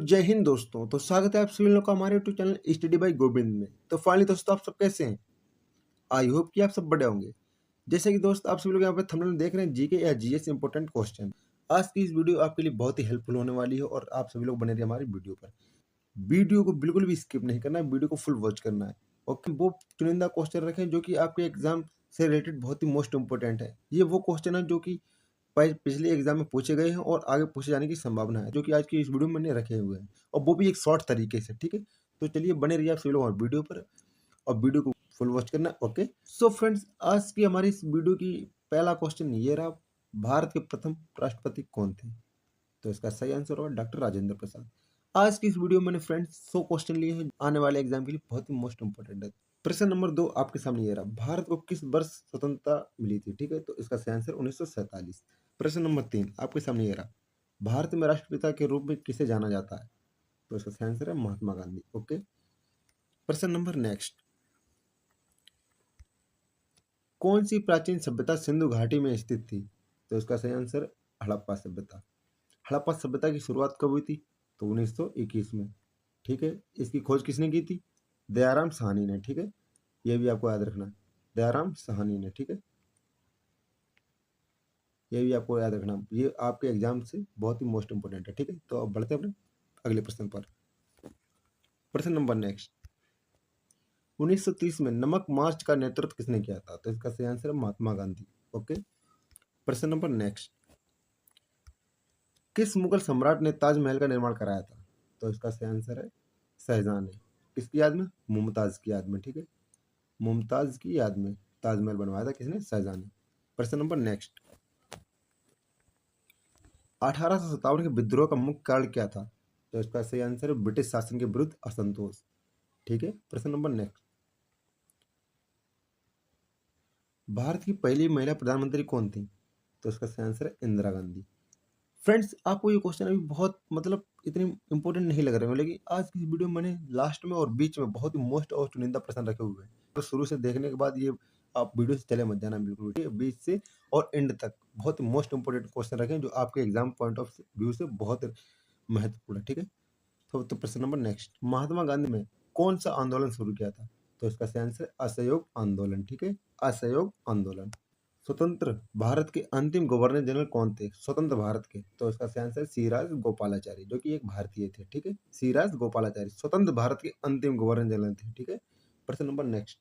जय हिंद दोस्तों। तो स्वागत है आप सभी लोगों का हमारे YouTube channel study bye Govind में। तो फाइनली दोस्तों आप सब कैसे हैं? आई होप कि आप सब बढ़िया होंगे। जैसे कि दोस्त आप सभी लोग यहाँ पे थंबनेल में देख रहे हैं, जीके या जीएस इंपॉर्टेंट क्वेश्चन। आज की इस वीडियो आपके लिए बहुत ही हेल्पफुल होने वाली है और आप सभी लोग बने रहिए हमारी वीडियो पर। वीडियो को बिल्कुल भी स्किप नहीं करना है, वीडियो को फुल वॉच करना है। ओके, वो चुनिंदा क्वेश्चन रखें जो कि आपके एग्जाम से रिलेटेड बहुत ही मोस्ट इंपॉर्टेंट है। ये वो क्वेश्चन है जो कि पिछले एग्जाम में पूछे गए हैं और आगे पूछे जाने की संभावना है, जो कि आज की इस वीडियो में मैंने रखे हुए हैं, और वो भी एक शॉर्ट तरीके से। ठीक है, तो चलिए बने रहिए आप सभी लोग हमारे वीडियो पर और वीडियो को फुल वॉच करना। ओके, सो फ्रेंड्स, आज की हमारी इस वीडियो की पहला क्वेश्चन ये रहा, भारत के प्रथम राष्ट्रपति कौन थे? तो इसका सही आंसर होगा डॉक्टर राजेंद्र प्रसाद। आज की इस वीडियो में मैंने फ्रेंड्स 100 क्वेश्चन लिए हैं आने वाले एग्जाम के लिए, बहुत ही मोस्ट इंपोर्टेंट है। प्रश्न नंबर 2 आपके सामने ये रहा, भारत को किस वर्ष स्वतंत्रता मिली थी? ठीक है, तो इसका सही आंसर 1947। प्रश्न नंबर 3 आपके सामने ये रहा, भारत में राष्ट्रपिता के रूप में किसे जाना जाता है? तो इसका सही आंसर है महात्मा गांधी। ओके, प्रश्न नंबर नेक्स्ट, कौन सी प्राचीन सभ्यता सिंधु घाटी में स्थित थी? तो इसका सही आंसर हड़प्पा सभ्यता। हड़प्पा सभ्यता की शुरुआत कब हुई थी? तो 1921 में। ठीक है, इसकी खोज किसने की थी? दयाराम साहनी ने। ठीक है, ये भी आपको याद रखना है, दयाराम साहनी ने। ठीक है, ये भी आपको याद रखना, ये आपके एग्जाम से बहुत ही मोस्ट इंपोर्टेंट है। ठीक है, तो अब बढ़ते हैं अपने अगले प्रश्न पर। प्रश्न नंबर नेक्स्ट, 1930 में नमक मार्च का नेतृत्व किसने किया था? तो इसका सही आंसर है महात्मा गांधी। ओके, प्रश्न नंबर नेक्स्ट, किस मुगल सम्राट ने ताजमहल का निर्माण कराया था? तो इसका सही आंसर है शाहजहां ने। किसकी याद में? मुमताज की याद में। ठीक है, मुमताज की याद में ताजमहल बनवाया था किसने? शाहजहां ने। प्रश्न नंबर नेक्स्ट, 1857 के विद्रोह का मुख्य कारण क्या था? तो इसका सही आंसर है ब्रिटिश शासन के विरुद्ध असंतोष। ठीक है, प्रश्न नंबर नेक्स्ट, भारत की पहली महिला प्रधानमंत्री कौन थी? तो इसका सही आंसर है इंदिरा गांधी। फ्रेंड्स, आपको ये क्वेश्चन अभी बहुत इतने इंपॉर्टेंट नहीं लग रहे हैं, लेकिन आज की वीडियो में मैंने लास्ट में और बीच में बहुत ही मोस्ट और चुनिंदा प्रश्न रखे हुए हैं, तो शुरू से देखने के बाद ये आप वीडियो से चले मत जाना बिल्कुल। ठीक है, बीच से और एंड तक बहुत ही मोस्ट इंपॉर्टेंट क्वेश्चन रखें जो आपके एग्जाम पॉइंट ऑफ व्यू से बहुत महत्वपूर्ण है। ठीक है, तो प्रश्न नंबर नेक्स्ट, महात्मा गांधी ने कौन सा आंदोलन शुरू किया था? तो इसका सही आंसर असहयोग आंदोलन। ठीक है, असहयोग आंदोलन। स्वतंत्र भारत के अंतिम गवर्नर जनरल कौन थे स्वतंत्र भारत के? तो इसका सही आंसर सीराज गोपालाचारी, जो कि एक भारतीय थे। ठीक है, सीराज गोपालाचारी स्वतंत्र भारत के अंतिम गवर्नर जनरल थे। ठीक है, प्रश्न नंबर नेक्स्ट,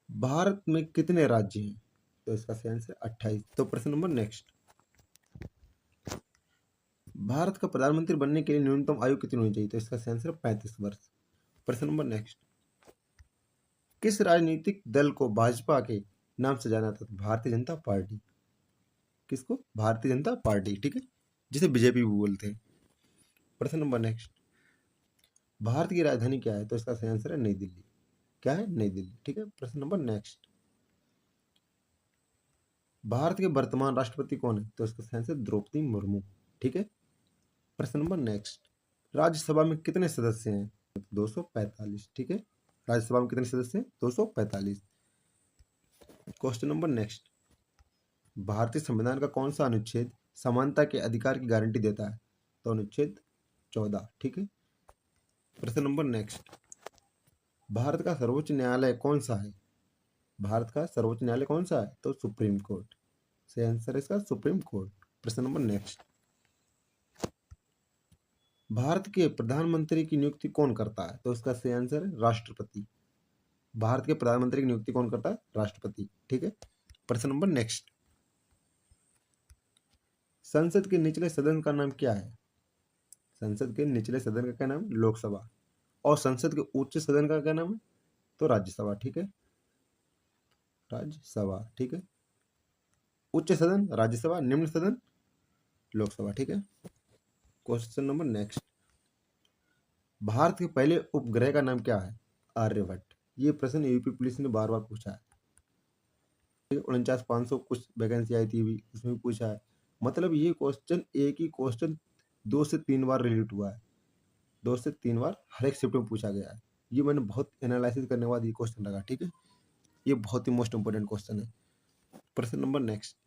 भारत में कितने राज्य हैं? तो इसका सही आंसर 28। तो प्रश्न नंबर नेक्स्ट, भारत का प्रधानमंत्री बनने के लिए न्यूनतम आयु कितनी होनी चाहिए? तो इसका सही आंसर 35 वर्ष। प्रश्न नंबर नेक्स्ट, किस राजनीतिक दल को भाजपा के नाम से जाना जाता था? भारतीय जनता पार्टी। किसको? भारतीय जनता पार्टी। ठीक है, जिसे बीजेपी भी बोलते हैं। प्रश्न नंबर नेक्स्ट, भारत की राजधानी क्या है? तो इसका सही आंसर है नई दिल्ली। क्या है? नई दिल्ली। ठीक है, प्रश्न नंबर नेक्स्ट, भारत के वर्तमान राष्ट्रपति कौन है? तो इसका सही आंसर द्रौपदी मुर्मू। ठीक है, प्रश्न नंबर नेक्स्ट, राज्यसभा में कितने सदस्य हैं? 245। ठीक है, राज्यसभा में कितने सदस्य हैं? 245। क्वेश्चन नंबर नेक्स्ट, भारतीय संविधान का कौन सा अनुच्छेद समानता के अधिकार की गारंटी देता है? तो अनुच्छेद 14। ठीक है, प्रश्न नंबर नेक्स्ट, भारत का सर्वोच्च न्यायालय कौन सा है? भारत का सर्वोच्च न्यायालय कौन सा है? तो सुप्रीम कोर्ट। सही आंसर है इसका सुप्रीम कोर्ट। प्रश्न नंबर नेक्स्ट, भारत के प्रधानमंत्री की नियुक्ति कौन करता है? तो इसका सही आंसर है राष्ट्रपति। भारत के प्रधानमंत्री की नियुक्ति कौन करता है? राष्ट्रपति। ठीक है, प्रश्न नंबर नेक्स्ट, संसद के निचले सदन का नाम क्या है? संसद के निचले सदन का क्या नाम? लोकसभा। और संसद के उच्च सदन का क्या नाम है? तो राज्यसभा। ठीक है, राज्यसभा। ठीक है, उच्च सदन राज्यसभा, निम्न सदन लोकसभा। ठीक है, क्वेश्चन नंबर नेक्स्ट, भारत के पहले उपग्रह का नाम क्या है? आर्यभट्ट। ये प्रश्न यूपी पुलिस ने बार बार पूछा है। 49,500 कुछ वैकेंसी आई थी भी, उसमें भी पूछा है। मतलब ये क्वेश्चन एक ही क्वेश्चन 2 से 3 बार रिलेट हुआ है, 2 से 3 बार हर एक शिफ्ट में पूछा गया है। ये मैंने बहुत एनालिसिस करने के बाद ये क्वेश्चन लगा। ठीक है, ये बहुत ही मोस्ट इंपोर्टेंट क्वेश्चन है। प्रश्न नंबर नेक्स्ट,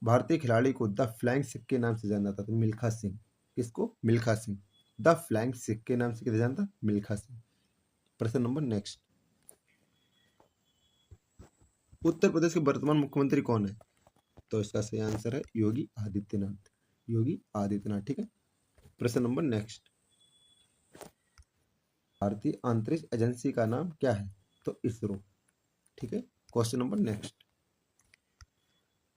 भारतीय खिलाड़ी को द फ्लाइंग सिख के नाम से जाना जाता था? मिल्खा सिंह। किसको? मिल्खा सिंह। द फ्लाइंग सिख के नाम से किसे जानता? मिल्खा सिंह। प्रश्न नंबर नेक्स्ट, उत्तर प्रदेश के वर्तमान मुख्यमंत्री कौन है? तो इसका सही आंसर है योगी आदित्यनाथ। योगी आदित्यनाथ, ठीक है। प्रश्न नंबर नेक्स्ट, भारतीय अंतरिक्ष एजेंसी का नाम क्या है? तो इसरो, ठीक है। क्वेश्चन नंबर नेक्स्ट,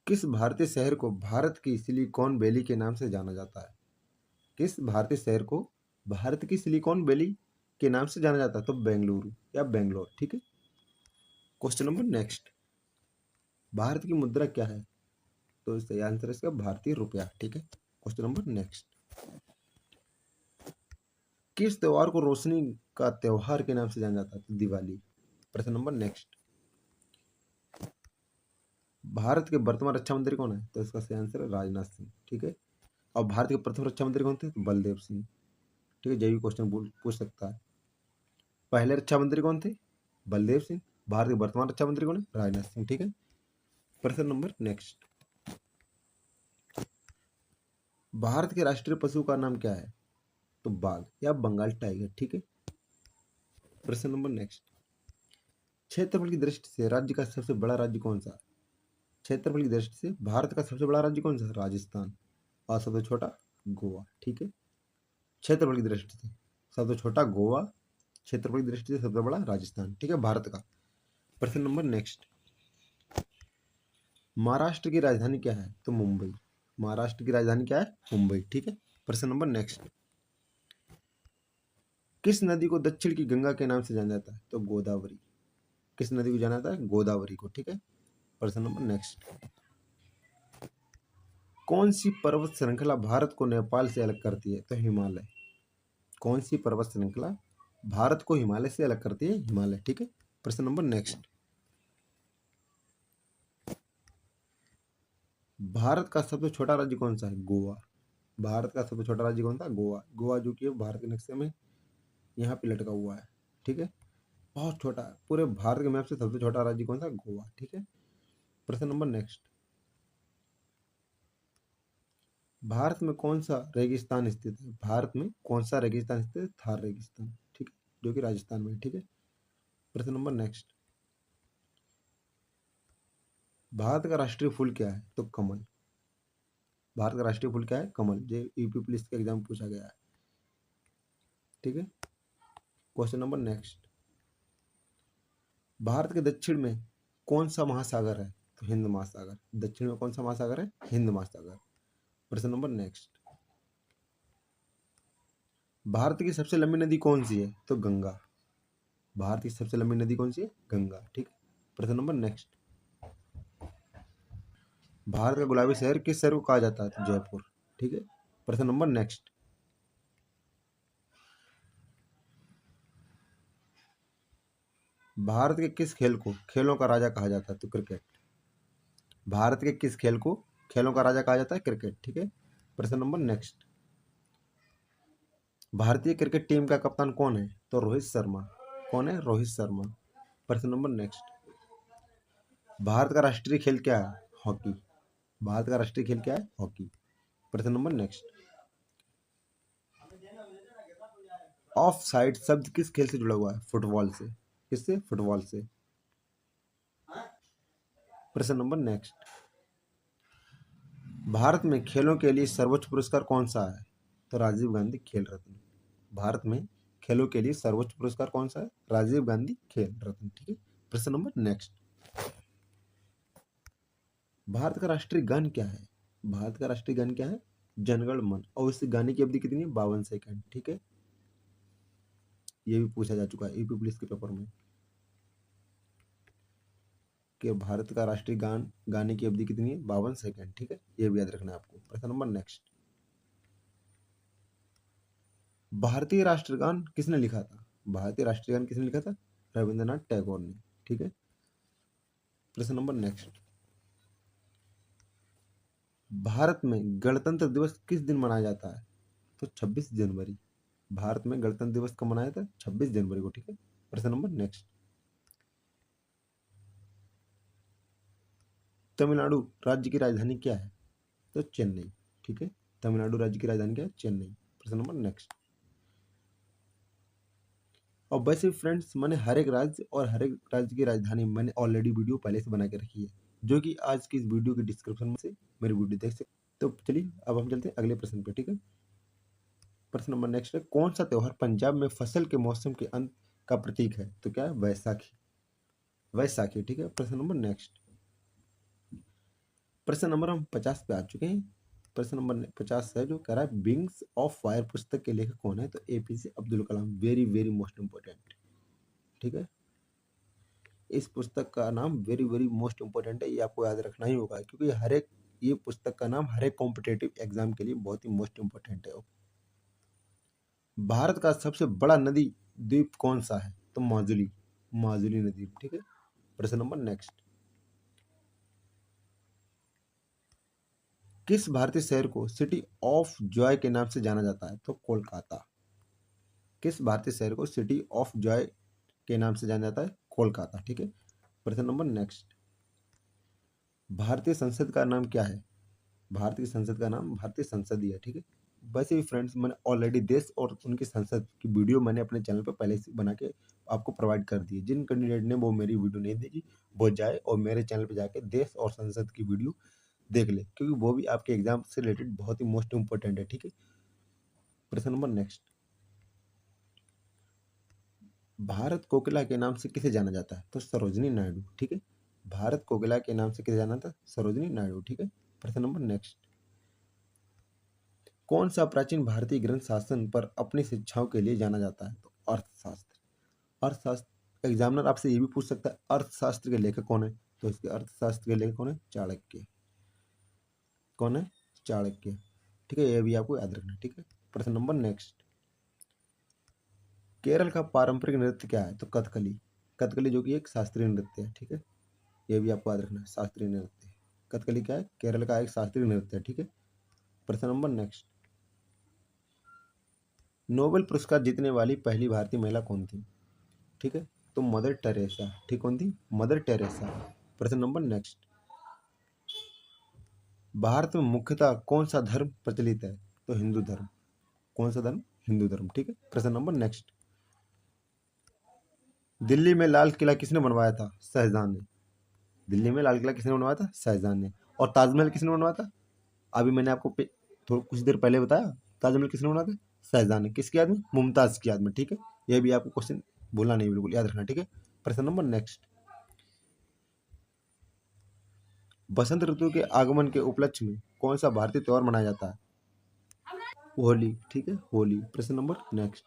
किस भारतीय शहर को भारत की सिलिकॉन वैली के नाम से जाना जाता है? किस भारतीय शहर को भारत की सिलिकॉन वैली के नाम से जाना जाता है? तो बेंगलुरु या बेंगलोर, ठीक है। क्वेश्चन नंबर नेक्स्ट, भारत की मुद्रा क्या है? तो सही आंसर है इसका भारतीय रुपया, ठीक है। क्वेश्चन नंबर नेक्स्ट, किस त्योहार को रोशनी का त्योहार के नाम से जाना जाता है? तो दिवाली। प्रश्न नंबर नेक्स्ट, भारत के वर्तमान रक्षा मंत्री कौन है? तो इसका सही आंसर है राजनाथ सिंह, ठीक है। और भारत के प्रथम रक्षा मंत्री कौन थे? तो बलदेव सिंह, ठीक है। जय भी क्वेश्चन पूछ सकता है। पहले रक्षा मंत्री कौन थे? बलदेव सिंह। भारत के वर्तमान रक्षा मंत्री कौन है? राजनाथ सिंह, ठीक है। प्रश्न नंबर नेक्स्ट, भारत के राष्ट्रीय पशु का नाम क्या है? तो बाघ या बंगाल टाइगर, ठीक है। प्रश्न नंबर नेक्स्ट, क्षेत्रफल की दृष्टि से राज्य का सबसे बड़ा राज्य कौन सा? क्षेत्रफल की दृष्टि से भारत का सबसे बड़ा राज्य कौन सा? राजस्थान। और सबसे छोटा गोवा, ठीक है। क्षेत्रफल की दृष्टि से सबसे छोटा गोवा, क्षेत्रफल की दृष्टि से सबसे बड़ा राजस्थान, ठीक है, भारत का। प्रश्न नंबर नेक्स्ट, महाराष्ट्र की राजधानी क्या है? तो मुंबई। महाराष्ट्र की राजधानी क्या है? मुंबई, ठीक है। प्रश्न नंबर नेक्स्ट, किस नदी को दक्षिण की गंगा के नाम से जाना जाता है? तो गोदावरी। किस नदी को जाना जाता है? गोदावरी को, ठीक है। प्रश्न नंबर नेक्स्ट, कौन सी पर्वत श्रृंखला भारत को नेपाल से अलग करती है? तो हिमालय। कौन सी पर्वत श्रृंखला भारत को हिमालय से अलग करती है? हिमालय, ठीक है। प्रश्न नंबर नेक्स्ट, भारत का सबसे छोटा राज्य कौन सा है? गोवा। भारत का सबसे छोटा राज्य कौन सा? गोवा। गोवा जो कि भारत के नक्शे में यहाँ पे लटका हुआ है, ठीक है। बहुत छोटा है, पूरे भारत के मैप से सबसे छोटा राज्य कौन सा? गोवा, ठीक है। प्रश्न नंबर नेक्स्ट, भारत में कौन सा रेगिस्तान स्थित है? भारत में कौन सा रेगिस्तान स्थित है? थार रेगिस्तान, ठीक है, जो कि राजस्थान में है, ठीक है। प्रश्न नंबर नेक्स्ट, भारत का राष्ट्रीय फूल क्या है? तो कमल। भारत का राष्ट्रीय फूल क्या है? कमल। जो यूपी पुलिस के एग्जाम पूछा गया है, ठीक है। क्वेश्चन नंबर नेक्स्ट, भारत के दक्षिण में कौन सा महासागर है? तो हिंद महासागर। दक्षिण में कौन सा महासागर है? हिंद महासागर। प्रश्न नंबर नेक्स्ट, भारत की सबसे लंबी नदी कौन सी है? तो गंगा। भारत की सबसे लंबी नदी कौन सी है? गंगा, ठीक है। प्रश्न नंबर नेक्स्ट, भारत का गुलाबी शहर किस शहर को कहा जाता है? तो जयपुर, ठीक है। प्रश्न नंबर नेक्स्ट, भारत के किस खेल को खेलों का राजा कहा जाता है? तो क्रिकेट। भारत के किस खेल को खेलों का राजा कहा जाता है? क्रिकेट, ठीक है। प्रश्न नंबर नेक्स्ट, भारतीय क्रिकेट टीम का कप्तान कौन है? तो रोहित शर्मा। कौन है? रोहित शर्मा। प्रश्न नंबर नेक्स्ट, भारत का राष्ट्रीय खेल क्या है? हॉकी। भारत का राष्ट्रीय खेल क्या है? हॉकी। प्रश्न नंबर नेक्स्ट, ऑफ साइड शब्द किस खेल से जुड़ा हुआ है? फुटबॉल से। किससे? फुटबॉल से। प्रश्न नंबर नेक्स्ट, भारत में खेलों के लिए सर्वोच्च पुरस्कार कौन सा है? तो राजीव गांधी खेल रत्न। भारत में खेलों के लिए सर्वोच्च पुरस्कार कौन सा है? राजीव गांधी खेल रत्न, ठीक है। प्रश्न नंबर नेक्स्ट, भारत का राष्ट्रीय गान क्या है? भारत का राष्ट्रीय गान क्या है? जनगण मन। और इस गाने की अवधि कितनी है? 52 सेकंड, ठीक है। ये भी पूछा जा चुका है यूपी पुलिस के पेपर में कि भारत का राष्ट्रीय गान गाने की अवधि कितनी है? 52 सेकंड, ठीक है। ये भी याद रखना है आपको। प्रश्न नंबर नेक्स्ट, भारतीय राष्ट्रगान किसने लिखा था? भारतीय राष्ट्रीय गान किसने लिखा था? रविंद्रनाथ टैगोर ने, ठीक है। प्रश्न नंबर नेक्स्ट, भारत में गणतंत्र दिवस किस दिन मनाया जाता है? तो 26 जनवरी। भारत में गणतंत्र दिवस कब मनाया था? 26 जनवरी को, ठीक है। प्रश्न नंबर नेक्स्ट, तमिलनाडु राज्य की राजधानी क्या है? तो चेन्नई। ठीक है, तमिलनाडु राज्य की राजधानी क्या है? चेन्नई। प्रश्न नंबर नेक्स्ट। और वैसे फ्रेंड्स, मैंने हर एक राज्य और हर एक राज्य की राजधानी मैंने ऑलरेडी वीडियो पहले से बना के रखी है, जो कि आज की इस वीडियो के डिस्क्रिप्शन में से मेरी वीडियो देख सकते। तो चलिए अब हम चलते हैं अगले प्रश्न पे। ठीक है, प्रश्न नंबर नेक्स्ट है, कौन सा त्योहार पंजाब में फसल के मौसम के अंत का प्रतीक है? तो क्या है? वैसाखी। वैसाखी। ठीक है, प्रश्न नंबर नेक्स्ट। प्रश्न नंबर हम 50 पे आ चुके हैं। प्रश्न नंबर 50 है जो कह रहा है विंग्स ऑफ फायर पुस्तक के लेखक कौन है? तो APJ Abdul Kalam. Very very most important. ठीक है, इस पुस्तक का नाम वेरी वेरी मोस्ट इंपॉर्टेंट है, ये आपको याद रखना ही होगा, क्योंकि हर एक ये पुस्तक का नाम हर एक कॉम्पिटेटिव एग्जाम के लिए बहुत ही मोस्ट इंपॉर्टेंट है। भारत का सबसे बड़ा नदी द्वीप कौन सा है? तो माजुली। माजुली नदी। ठीक है, प्रश्न नंबर नेक्स्ट। किस भारतीय शहर को सिटी ऑफ जॉय के नाम से जाना जाता है? तो कोलकाता। किस भारतीय शहर को सिटी ऑफ जॉय के नाम से जाना जाता है? कोलकाता। ठीक है, प्रश्न नंबर नेक्स्ट। भारतीय संसद का नाम क्या है? भारतीय संसद का नाम भारतीय संसद ही है। ठीक है, वैसे भी फ्रेंड्स, मैंने ऑलरेडी देश और उनकी संसद की वीडियो मैंने अपने चैनल पर पहले से बना के आपको प्रोवाइड कर दी है। जिन कैंडिडेट ने वो मेरी वीडियो नहीं देखी, वो जाए और मेरे चैनल पर जाके देश और संसद की वीडियो देख ले, क्योंकि वो भी आपके एग्जाम से रिलेटेड बहुत ही मोस्ट इंपॉर्टेंट है। ठीक है, प्रश्न नंबर नेक्स्ट। भारत कोकिला के नाम से किसे जाना जाता है? तो सरोजिनी नायडू। ठीक है, भारत कोकिला के नाम से किसे जाना था? सरोजिनी नायडू। ठीक है, प्रश्न नंबर नेक्स्ट। कौन सा प्राचीन भारतीय ग्रंथ शासन पर अपनी शिक्षाओं के लिए जाना जाता है? तो अर्थशास्त्र। अर्थशास्त्र। एग्जामिनर आपसे ये भी पूछ सकता है अर्थशास्त्र के लेखक कौन है? तो इसके अर्थशास्त्र के लेखक कौन है? चाणक्य। कौन है? चाणक्य। ठीक है, ये भी आपको याद रखना है। ठीक है, प्रश्न नंबर नेक्स्ट। केरल का पारंपरिक नृत्य क्या है? तो कथकली। कथकली जो कि एक शास्त्रीय नृत्य है। ठीक है, ये भी आपको याद रखना है, शास्त्रीय नृत्य। कथकली क्या है? केरल का एक शास्त्रीय नृत्य है। ठीक है, प्रश्न नंबर नेक्स्ट। नोबेल पुरस्कार जीतने वाली पहली भारतीय महिला कौन थी? ठीक है, तो मदर टेरेसा। ठीक, कौन थी? Mother Teresa. प्रश्न नंबर नेक्स्ट। भारत में मुख्यतः कौन सा धर्म प्रचलित है? तो हिंदू धर्म। कौन सा धर्म? हिंदू धर्म। ठीक है, प्रश्न नंबर नेक्स्ट। दिल्ली में लाल किला किसने बनवाया था? शाहजहां ने। दिल्ली में लाल किला किसने बनवाया था? शाहजहां ने। और ताजमहल किसने बनवाया था? अभी मैंने आपको थोड़ा कुछ देर पहले बताया, ताजमहल किसने बनवाया था? शाहजहां ने। किसकी याद में? मुमताज की याद में। ठीक है, यह भी आपको क्वेश्चन भूलना नहीं, बिल्कुल याद रखना। ठीक है, प्रश्न नंबर नेक्स्ट। बसंत ऋतु के आगमन के उपलक्ष्य में कौन सा भारतीय त्योहार मनाया जाता है? होली। ठीक है, होली। प्रश्न नंबर नेक्स्ट।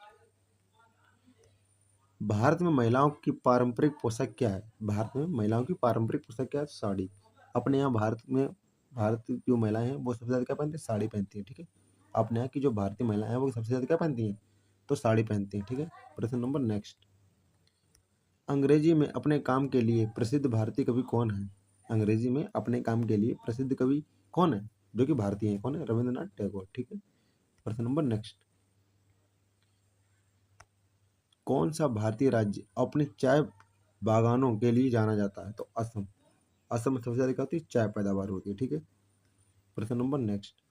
भारत में महिलाओं की पारंपरिक पोशाक क्या है? भारत में महिलाओं की पारंपरिक पोशाक क्या है? साड़ी। अपने यहाँ भारत की जो महिलाएं हैं वो सबसे ज़्यादा क्या पहनती हैं? साड़ी पहनती हैं। ठीक है, अपने यहाँ की जो भारतीय महिलाएं हैं वो सबसे ज़्यादा क्या पहनती हैं? तो साड़ी पहनती हैं। ठीक है, प्रश्न नंबर नेक्स्ट। अंग्रेजी में अपने काम के लिए प्रसिद्ध भारतीय कवि कौन है? अंग्रेजी में अपने काम के लिए प्रसिद्ध कवि कौन है जो कि भारतीय है? कौन है? रविंद्रनाथ टैगोर। ठीक है, प्रश्न नंबर नेक्स्ट। कौन सा भारतीय राज्य अपने चाय बागानों के लिए जाना जाता है? तो असम। असम में सबसे ज्यादा क्या होती है? चाय पैदावार होती है। ठीक है, प्रश्न नंबर नेक्स्ट।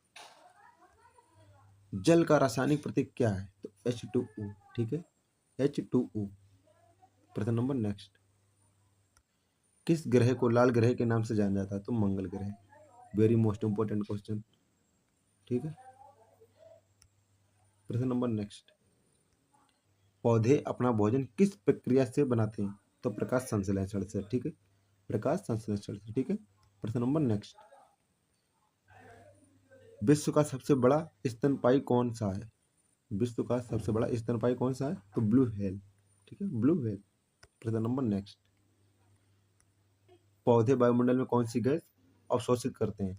जल का रासायनिक प्रतीक क्या है? तो H2O। ठीक है, H2O। प्रश्न नंबर नेक्स्ट। किस ग्रह को लाल ग्रह के नाम से जाना जाता है? तो मंगल ग्रह। Very most important question. ठीक है, प्रश्न नंबर नेक्स्ट। पौधे अपना भोजन किस प्रक्रिया से बनाते हैं? तो प्रकाश संश्लेषण से। ठीक है, प्रकाश संश्लेषण से। ठीक है, प्रश्न नंबर नेक्स्ट। विश्व का सबसे बड़ा स्तनपायी कौन सा है? विश्व का सबसे बड़ा स्तनपायी कौन सा है? तो ब्लू व्हेल। ठीक है, ब्लू व्हेल। प्रश्न नंबर नेक्स्ट। पौधे वायुमंडल में कौन सी गैस अवशोषित करते हैं?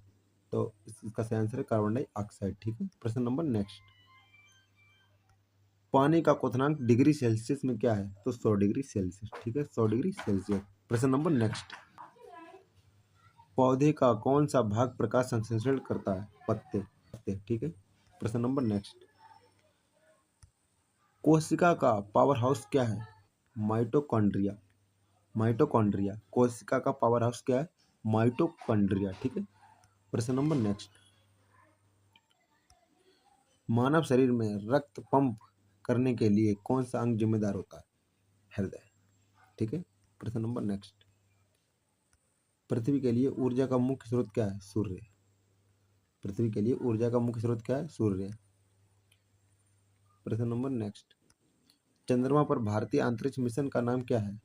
तो इसका सही आंसर है कार्बन डाइऑक्साइड। ठीक है, प्रश्न नंबर नेक्स्ट। पानी का क्वथनांक डिग्री सेल्सियस में क्या है? तो 100 डिग्री सेल्सियस। ठीक है, 100 डिग्री सेल्सियस। प्रश्न नंबर नेक्स्ट। पौधे का कौन सा भाग प्रकाश संश्लेषण करता है? पत्ते। पत्ते। ठीक है, प्रश्न नंबर नेक्स्ट। कोशिका का पावर हाउस क्या है? माइटोकॉन्ड्रिया। माइटोकॉन्ड्रिया। कोशिका का पावर हाउस क्या है? माइटोकॉन्ड्रिया। ठीक है। प्रश्न नंबर नेक्स्ट, मानव शरीर में रक्त पंप करने के लिए कौन सा अंग जिम्मेदार होता है? हृदय। ठीक है। प्रश्न नंबर नेक्स्ट, पृथ्वी के लिए ऊर्जा का मुख्य स्रोत क्या है? सूर्य। पृथ्वी के लिए ऊर्जा का मुख्य स्रोत क्या है? सूर्य। प्रश्न नंबर नेक्स्ट, चंद्रमा पर भारतीय अंतरिक्ष मिशन का नाम क्या है?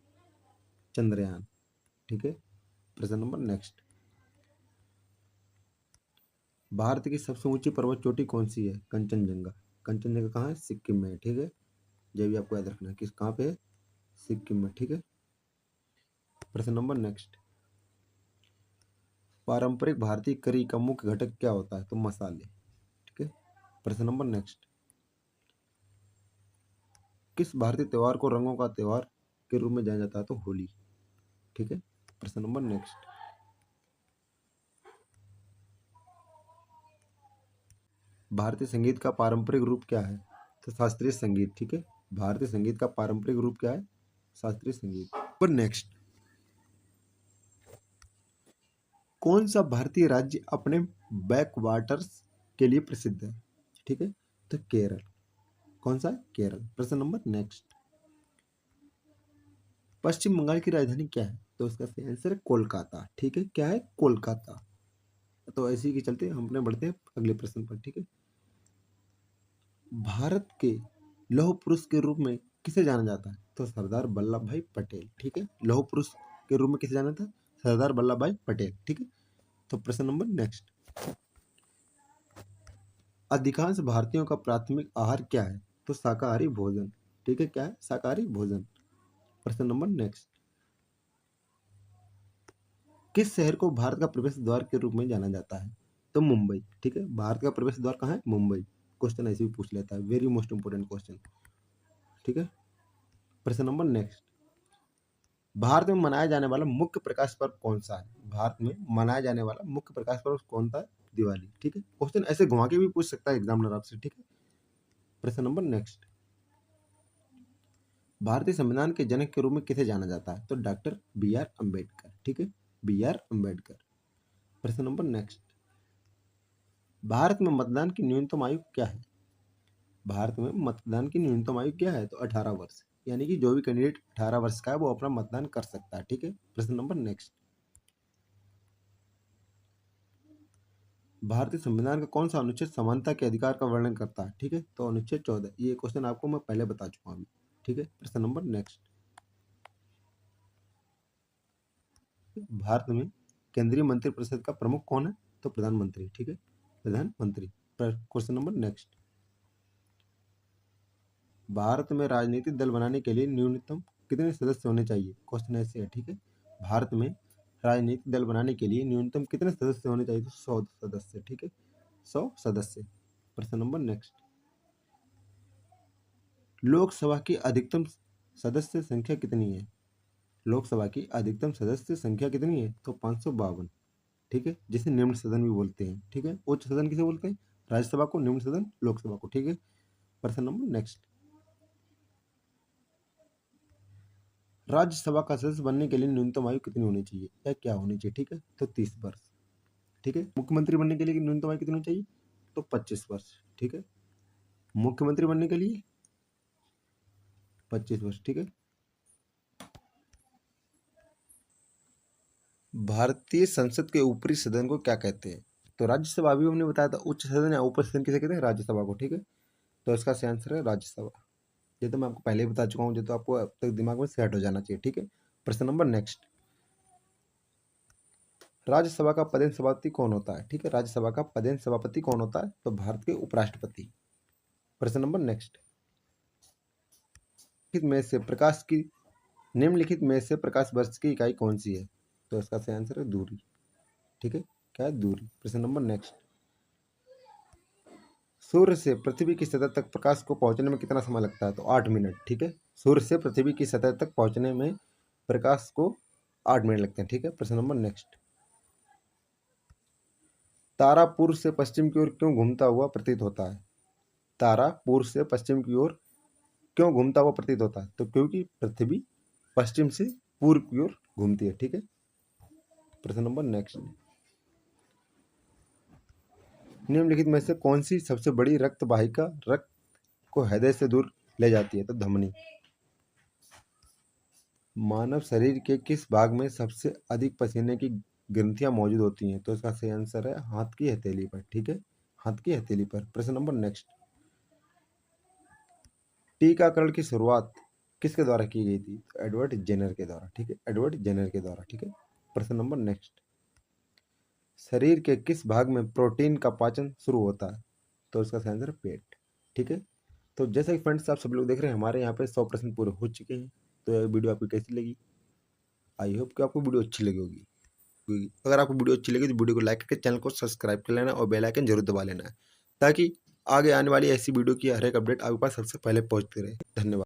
चंद्रयान। ठीक है। प्रश्न नंबर नेक्स्ट, भारत की सबसे ऊंची पर्वत चोटी कौन सी है? कंचनजंगा। कंचनजंगा कहाँ है? सिक्किम में है। ठीक है। ये भी आपको याद रखना है, किस कहाँ पे है? सिक्किम में। ठीक है। प्रश्न नंबर नेक्स्ट, पारंपरिक भारतीय करी का मुख्य घटक क्या होता है? तो मसाले। ठीक है। प्रश्न नंबर नेक्स्ट, किस भारतीय त्योहार को रंगों का त्योहार के रूप में जाना जाता है? तो होली। ठीक है। प्रश्न नंबर नेक्स्ट, भारतीय संगीत का पारंपरिक रूप क्या है? तो शास्त्रीय संगीत। ठीक है। भारतीय संगीत का पारंपरिक रूप क्या है? शास्त्रीय संगीत। पर नेक्स्ट, कौन सा भारतीय राज्य अपने बैक वाटर्स के लिए प्रसिद्ध है? ठीक है। तो केरल। कौन सा? केरल। प्रश्न नंबर नेक्स्ट, पश्चिम बंगाल की राजधानी क्या है? तो इसका सही आंसर है कोलकाता। ठीक है। क्या है? कोलकाता। तो ऐसे ही चलते हम अपने बढ़ते हैं अगले प्रश्न पर। ठीक है। भारत के लौह पुरुष के रूप में किसे जाना जाता है? तो सरदार वल्लभ भाई पटेल। ठीक है। लौह पुरुष के रूप में किसे जाना था? सरदार वल्लभ भाई पटेल। ठीक है। तो प्रश्न नंबर नेक्स्ट, अधिकांश भारतीयों का प्राथमिक आहार क्या है? तो शाकाहारी भोजन। ठीक है। क्या है? शाकाहारी भोजन। प्रश्न नंबर नेक्स्ट, किस शहर को भारत का प्रवेश द्वार के रूप में जाना जाता है? तो मुंबई। ठीक है। भारत का प्रवेश द्वार कहाँ है? मुंबई। क्वेश्चन ऐसे भी पूछ लेता है, वेरी मोस्ट इंपोर्टेंट क्वेश्चन। ठीक है। प्रश्न नंबर नेक्स्ट, भारत में मनाया जाने वाला मुख्य प्रकाश पर्व कौन सा है? भारत में मनाया जाने वाला मुख्य प्रकाश पर्व कौन सा है? दिवाली। ठीक है। क्वेश्चन ऐसे घुमा के भी पूछ सकता है एग्जामिनर आपसे। ठीक है। प्रश्न नंबर नेक्स्ट, भारतीय संविधान के जनक के रूप में किसे जाना जाता है? तो डॉक्टर बी आर अम्बेडकर। ठीक है। B R Ambedkar. प्रश्न नंबर नेक्स्ट, भारत में मतदान की न्यूनतम आयु क्या है? भारत में मतदान की न्यूनतम आयु क्या है? तो 18 वर्ष। यानी कि जो भी कैंडिडेट 18 वर्ष का है वो अपना मतदान कर सकता है। ठीक है। प्रश्न नंबर नेक्स्ट, भारतीय संविधान का कौन सा अनुच्छेद समानता के अधिकार का वर्णन करता है? ठीक है। तो अनुच्छेद 14। ये क्वेश्चन आपको मैं पहले बता चुका हूँ अभी। ठीक है। प्रश्न नंबर नेक्स्ट, भारत में केंद्रीय मंत्रिपरिषद का प्रमुख कौन है? तो प्रधानमंत्री। ठीक है। प्रधानमंत्री। क्वेश्चन नंबर नेक्स्ट, भारत में राजनीतिक दल बनाने के लिए न्यूनतम कितने सदस्य होने चाहिए? क्वेश्चन ऐसे है। ठीक है। भारत में राजनीतिक दल बनाने के लिए न्यूनतम कितने सदस्य होने चाहिए? तो 100 सदस्य। ठीक है। 100 सदस्य। प्रश्न नंबर नेक्स्ट, लोकसभा की अधिकतम सदस्य संख्या कितनी है? लोकसभा की अधिकतम सदस्य संख्या कितनी है? तो 552। ठीक है। जिसे निम्न सदन भी बोलते हैं। ठीक है। उच्च सदन किसे बोलते हैं? राज्यसभा को। निम्न सदन लोकसभा को। ठीक है। प्रश्न नंबर नेक्स्ट, राज्यसभा का सदस्य बनने के लिए न्यूनतम आयु कितनी होनी चाहिए या क्या होनी चाहिए? ठीक है। तो 30 वर्ष। ठीक है। मुख्यमंत्री बनने के लिए न्यूनतम आयु कितनी होनी चाहिए? तो 25 वर्ष। ठीक है। मुख्यमंत्री बनने के लिए 25 वर्ष। ठीक है। भारतीय संसद के ऊपरी सदन को क्या कहते हैं? तो राज्यसभा अभी हमने बताया था। उच्च सदन या ऊपरी सदन किसे कहते हैं? राज्यसभा को। ठीक है। तो इसका सही आंसर है राज्यसभा। ये तो मैं आपको पहले ही बता चुका हूँ, जो तो आपको अब तक दिमाग में सेट हो जाना चाहिए। ठीक है। प्रश्न नंबर नेक्स्ट, राज्यसभा का पदेन सभापति कौन होता है? ठीक है। राज्यसभा का पदेन सभापति कौन होता है? तो भारत के उपराष्ट्रपति। प्रश्न नंबर नेक्स्ट, में से प्रकाश की निम्नलिखित में से प्रकाश वर्ष की इकाई कौन सी है? तो इसका सही आंसर है दूरी। ठीक है। क्या है? दूरी। प्रश्न नंबर नेक्स्ट, सूर्य से पृथ्वी की सतह तक प्रकाश को पहुंचने में कितना समय लगता है? तो 8 मिनट। ठीक है। सूर्य से पृथ्वी की सतह तक पहुंचने में प्रकाश को 8 मिनट लगते हैं। ठीक है। प्रश्न नंबर नेक्स्ट, तारा पूर्व से पश्चिम की ओर क्यों घूमता हुआ प्रतीत होता है? तारा पूर्व से पश्चिम की ओर क्यों घूमता हुआ प्रतीत होता है? तो क्योंकि पृथ्वी पश्चिम से पूर्व की ओर घूमती है। ठीक है। प्रश्न नंबर नेक्स्ट, निम्नलिखित में से कौन सी सबसे बड़ी रक्त वाहिका रक्त को हृदय से दूर ले जाती है? तो धमनी। मानव शरीर के किस भाग में सबसे अधिक पसीने की ग्रंथियां मौजूद होती हैं? तो इसका सही आंसर है हाथ की हथेली पर। ठीक है, हाथ की हथेली पर। प्रश्न नंबर नेक्स्ट, टीकाकरण की शुरुआत किसके द्वारा की गई थी? तो एडवर्ड जेनर के द्वारा। ठीक है, एडवर्ड जेनर के द्वारा। ठीक है, प्रश्न नंबर नेक्स्ट, शरीर के किस भाग में प्रोटीन का पाचन शुरू होता है? तो इसका सही आंसर है पेट। ठीक है, तो जैसा कि फ्रेंड्स आप सभी लोग देख रहे हैं हमारे यहाँ पे 100 प्रश्न पूरे हो चुके हैं। तो ये वीडियो आपको कैसी लगी? आई होप कि आपको वीडियो अच्छी लगी होगी। अगर आपको वीडियो अच्छी लगी तो वीडियो को लाइक करके चैनल को सब्सक्राइब कर लेना और बेल आइकन जरूर दबा लेना है, ताकि आगे आने वाली ऐसी वीडियो की हर एक अपडेट आपके पास सबसे पहले पहुंचती रहे। धन्यवाद।